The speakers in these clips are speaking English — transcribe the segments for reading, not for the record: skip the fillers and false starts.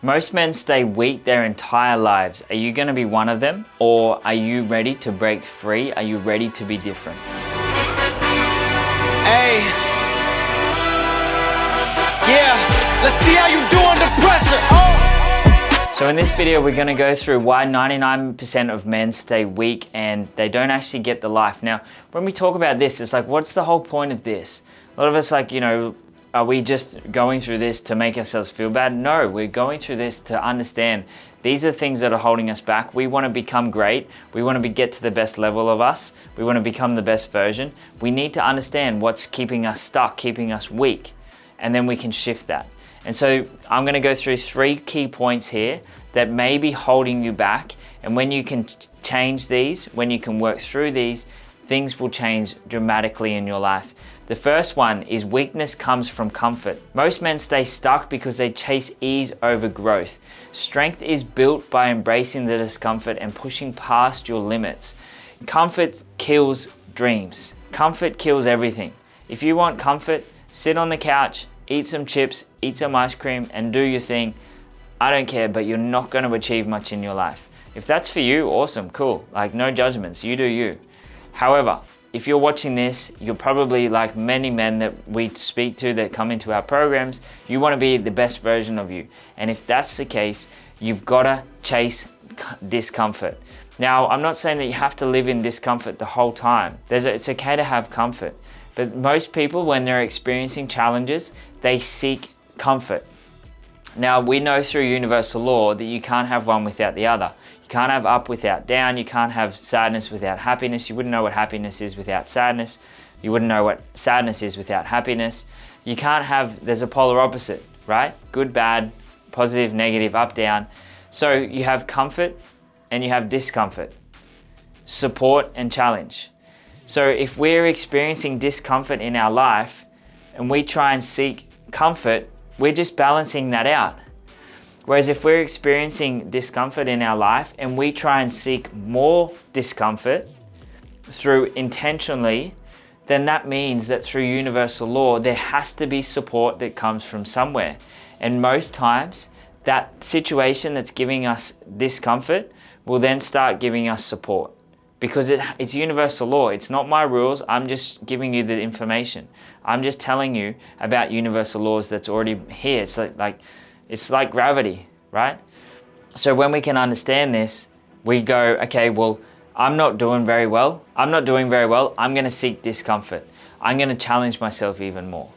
Most men stay weak their entire lives. Are you going to be one of them? Or are you ready to break free? Are you ready to be different? Hey. Yeah, let's see how you do under pressure. Oh. So in this video, we're going to go through why 99% of men stay weak and they don't actually get the life. Now, when we talk about this, it's like, what's the whole point of this? A lot of us like, are we just going through this to make ourselves feel bad? No, we're going through this to understand these are things that are holding us back. We want to become great. We want to get to the best level of us. We want to become the best version. We need to understand what's keeping us stuck, keeping us weak, and then we can shift that. And so I'm going to go through 3 key points here that may be holding you back. And when you can change these, when you can work through these, things will change dramatically in your life. The first one is weakness comes from comfort. Most men stay stuck because they chase ease over growth. Strength is built by embracing the discomfort and pushing past your limits. Comfort kills dreams. Comfort kills everything. If you want comfort, sit on the couch, eat some chips, eat some ice cream, and do your thing. I don't care, but you're not going to achieve much in your life. If that's for you, awesome, cool. Like, no judgments, you do you. However, if you're watching this, you're probably like many men that we speak to that come into our programs, you want to be the best version of you. And if that's the case, you've got to chase discomfort. Now, I'm not saying that you have to live in discomfort the whole time. It's okay to have comfort. But most people, when they're experiencing challenges, they seek comfort. Now, we know through universal law that you can't have one without the other. You can't have up without down. You can't have sadness without happiness. You wouldn't know what happiness is without sadness. You wouldn't know what sadness is without happiness. You can't have, there's a polar opposite, right? Good, bad, positive, negative, up, down. So you have comfort and you have discomfort, support and challenge. So if we're experiencing discomfort in our life and we try and seek comfort, we're just balancing that out. Whereas if we're experiencing discomfort in our life and we try and seek more discomfort through intentionally, then that means that through universal law, there has to be support that comes from somewhere. And most times, that situation that's giving us discomfort will then start giving us support. Because it's universal law. It's not my rules. I'm just giving you the information. I'm just telling you about universal laws that's already here. It's like gravity, right? So when we can understand this, we go, okay, well, I'm not doing very well. I'm going to seek discomfort. I'm going to challenge myself even more.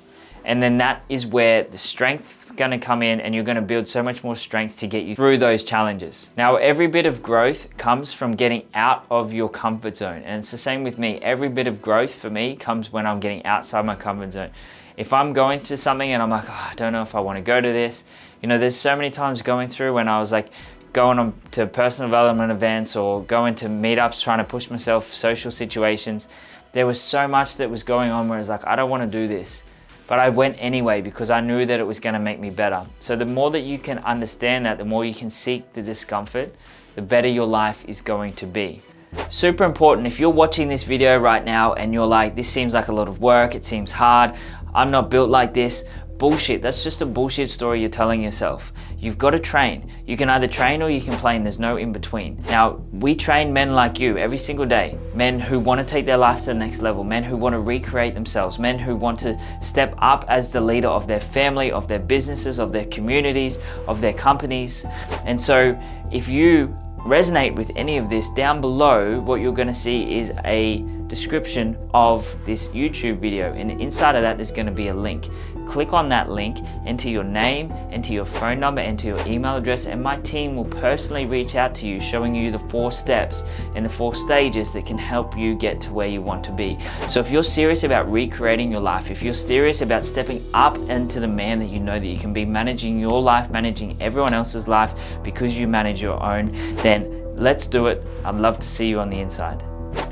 And then that is where the strength is going to come in, and you're going to build so much more strength to get you through those challenges. Now, every bit of growth comes from getting out of your comfort zone. And it's the same with me. Every bit of growth for me comes when I'm getting outside my comfort zone. If I'm going through something and I'm like, oh, I don't know if I want to go to this. There's so many times going through when I was like going on to personal development events or going to meetups, trying to push myself, social situations. There was so much that was going on where it's like, I don't want to do this. But I went anyway because I knew that it was going to make me better. So the more that you can understand that, the more you can seek the discomfort, the better your life is going to be. Super important. If you're watching this video right now and you're like, this seems like a lot of work, it seems hard, I'm not built like this. Bullshit. That's just a bullshit story you're telling yourself. You've got to train. You can either train or you can play, and there's no in between. Now, we train men like you every single day. Men who want to take their life to the next level. Men who want to recreate themselves. Men who want to step up as the leader of their family, of their businesses, of their communities, of their companies. And so if you resonate with any of this, down below, what you're going to see is a description of this YouTube video, and inside of that there's going to be a link. Click on that link, enter your name, enter your phone number, enter your email address, and my team will personally reach out to you, showing you the 4 steps and the 4 stages that can help you get to where you want to be. So if you're serious about recreating your life, if you're serious about stepping up into the man that you know that you can be, managing your life, managing everyone else's life because you manage your own, then let's do it. I'd love to see you on the inside.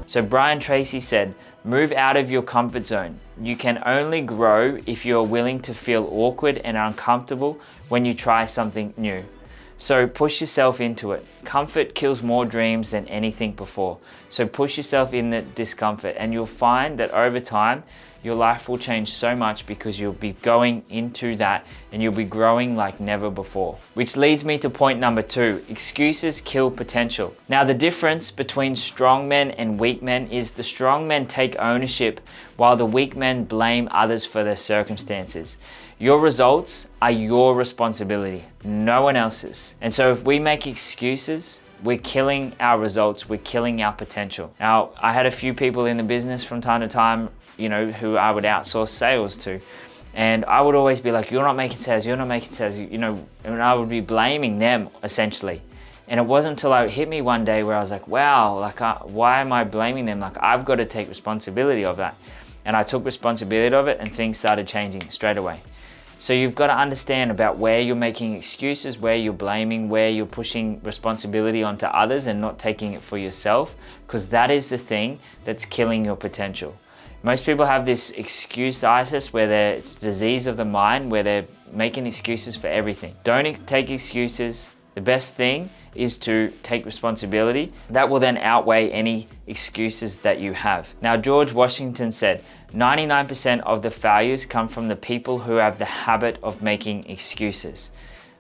So Brian Tracy said, move out of your comfort zone. You can only grow if you are willing to feel awkward and uncomfortable when you try something new. So push yourself into it. Comfort kills more dreams than anything before. So push yourself in the discomfort, and you'll find that over time, your life will change so much because you'll be going into that and you'll be growing like never before. Which leads me to point number 2, excuses kill potential. Now the difference between strong men and weak men is the strong men take ownership while the weak men blame others for their circumstances. Your results are your responsibility, no one else's. And so if we make excuses, we're killing our results, we're killing our potential. Now, I had a few people in the business from time to time, who I would outsource sales to. And I would always be like, you're not making sales, and I would be blaming them essentially. And it wasn't until it hit me one day where I was like, wow, why am I blaming them? I've got to take responsibility of that. And I took responsibility of it and things started changing straight away. So you've got to understand about where you're making excuses, where you're blaming, where you're pushing responsibility onto others and not taking it for yourself, because that is the thing that's killing your potential. Most people have this excuse-itis where it's disease of the mind, where they're making excuses for everything. Don't take excuses. The best thing is to take responsibility. That will then outweigh any excuses that you have. Now, George Washington said, 99% of the failures come from the people who have the habit of making excuses.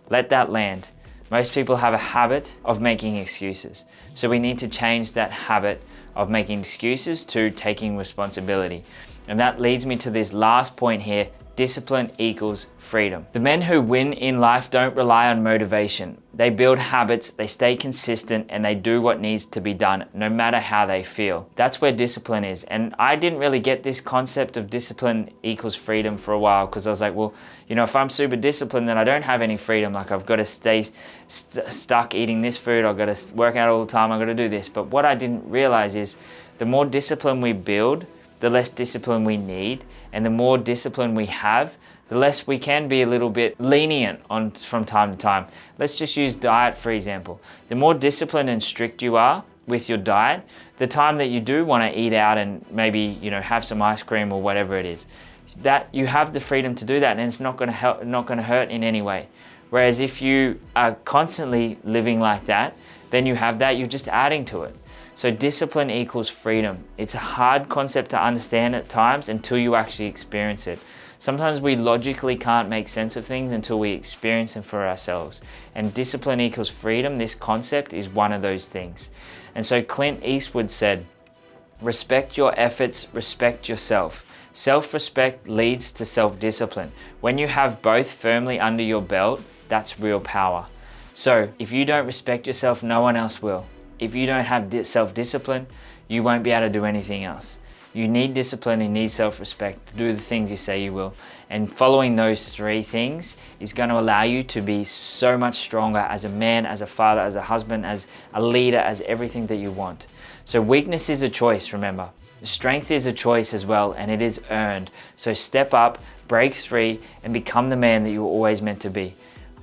Let that land. Most people have a habit of making excuses. So we need to change that habit of making excuses to taking responsibility. And that leads me to this last point here. Discipline equals freedom. The men who win in life don't rely on motivation. They build habits, they stay consistent, and they do what needs to be done, no matter how they feel. That's where discipline is. And I didn't really get this concept of discipline equals freedom for a while, because I was like, well, if I'm super disciplined, then I don't have any freedom. I've got to stay stuck eating this food, I've got to work out all the time, I've got to do this. But what I didn't realize is the more discipline we build, the less discipline we need, and the more discipline we have, the less we can be a little bit lenient from time to time. Let's just use diet for example. The more disciplined and strict you are with your diet, the time that you do want to eat out and maybe have some ice cream or whatever it is, that you have the freedom to do that, and it's not going to hurt in any way. Whereas if you are constantly living like that, then you have that, you're just adding to it. So discipline equals freedom. It's a hard concept to understand at times until you actually experience it. Sometimes we logically can't make sense of things until we experience them for ourselves. And discipline equals freedom, this concept is one of those things. And so Clint Eastwood said, respect your efforts, respect yourself. Self-respect leads to self-discipline. When you have both firmly under your belt, that's real power. So if you don't respect yourself, no one else will. If you don't have self-discipline, you won't be able to do anything else. You need discipline, you need self-respect to do the things you say you will. And following those 3 things is going to allow you to be so much stronger as a man, as a father, as a husband, as a leader, as everything that you want. So weakness is a choice, remember. Strength is a choice as well, and it is earned. So step up, break free, and become the man that you were always meant to be.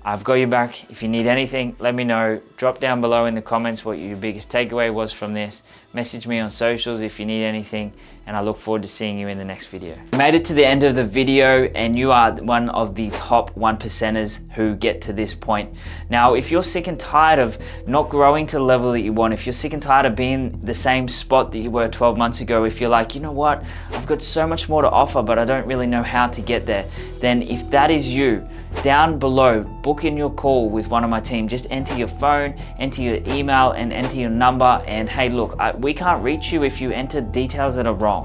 I've got your back. If you need anything, let me know. Drop down below in the comments what your biggest takeaway was from this. Message me on socials if you need anything, and I look forward to seeing you in the next video. You made it to the end of the video, and you are one of the top 1%ers who get to this point. Now, if you're sick and tired of not growing to the level that you want, if you're sick and tired of being the same spot that you were 12 months ago, if you're like, you know what, I've got so much more to offer, but I don't really know how to get there, then if that is you, down below, book in your call with one of my team. Just enter your phone, enter your email, and enter your number. And hey, look, we can't reach you if you enter details that are wrong.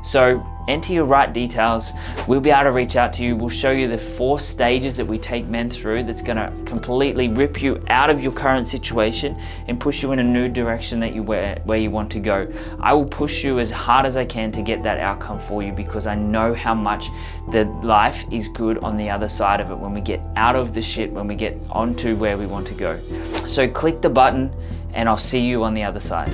So enter your right details. We'll be able to reach out to you. We'll show you the 4 stages that we take men through that's going to completely rip you out of your current situation and push you in a new direction that where you want to go. I will push you as hard as I can to get that outcome for you, because I know how much the life is good on the other side of it when we get out of the shit, when we get onto where we want to go. So click the button and I'll see you on the other side.